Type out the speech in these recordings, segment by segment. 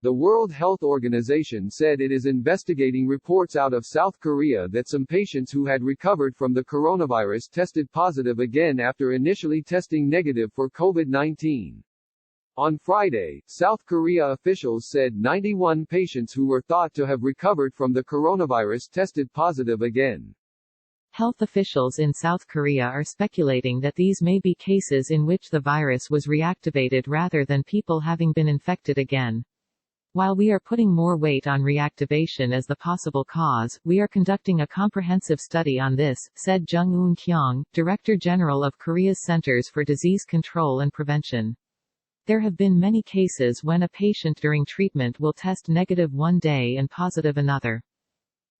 The World Health Organization said it is investigating reports out of South Korea that some patients who had recovered from the coronavirus tested positive again after initially testing negative for COVID-19. On Friday, South Korea officials said 91 patients who were thought to have recovered from the coronavirus tested positive again. Health officials in South Korea are speculating that these may be cases in which the virus was reactivated rather than people having been infected again. While we are putting more weight on reactivation as the possible cause, we are conducting a comprehensive study on this, said Jung Eun-kyung, Director General of Korea's Centers for Disease Control and Prevention. There have been many cases when a patient during treatment will test negative one day and positive another.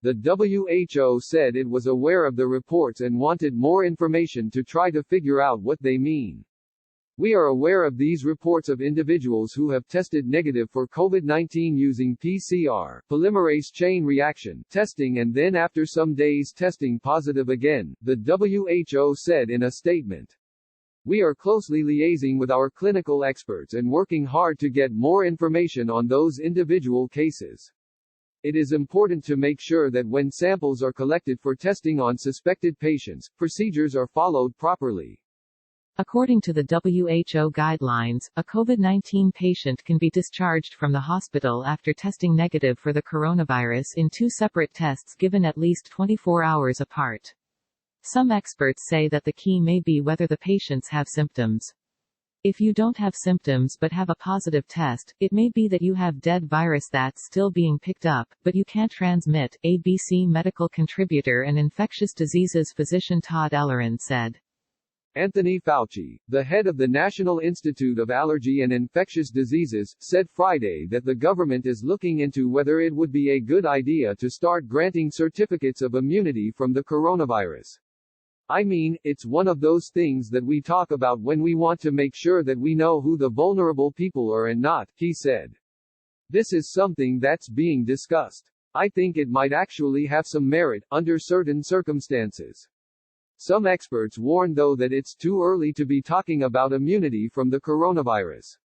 The WHO said it was aware of the reports and wanted more information to try to figure out what they mean. We are aware of these reports of individuals who have tested negative for COVID-19 using PCR, polymerase chain reaction, testing and then after some days testing positive again, the WHO said in a statement. We are closely liaising with our clinical experts and working hard to get more information on those individual cases. It is important to make sure that when samples are collected for testing on suspected patients, procedures are followed properly. According to the WHO guidelines, a COVID-19 patient can be discharged from the hospital after testing negative for the coronavirus in 2 separate tests given at least 24 hours apart. Some experts say that the key may be whether the patients have symptoms. If you don't have symptoms but have a positive test, it may be that you have dead virus that's still being picked up, but you can't transmit, ABC medical contributor and infectious diseases physician Todd Ellerin said. Anthony Fauci, the head of the National Institute of Allergy and Infectious Diseases, said Friday that the government is looking into whether it would be a good idea to start granting certificates of immunity from the coronavirus. I mean, it's one of those things that we talk about when we want to make sure that we know who the vulnerable people are and not, he said. This is something that's being discussed. I think it might actually have some merit, under certain circumstances. Some experts warn though that it's too early to be talking about immunity from the coronavirus.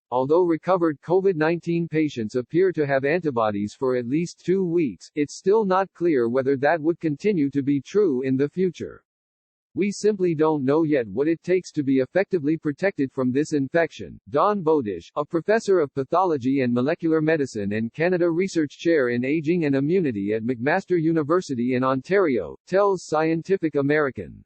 Although recovered COVID-19 patients appear to have antibodies for at least 2 weeks, it's still not clear whether that would continue to be true in the future. We simply don't know yet what it takes to be effectively protected from this infection. Don Bodish, a professor of pathology and molecular medicine and Canada Research Chair in Aging and Immunity at McMaster University in Ontario, tells Scientific American.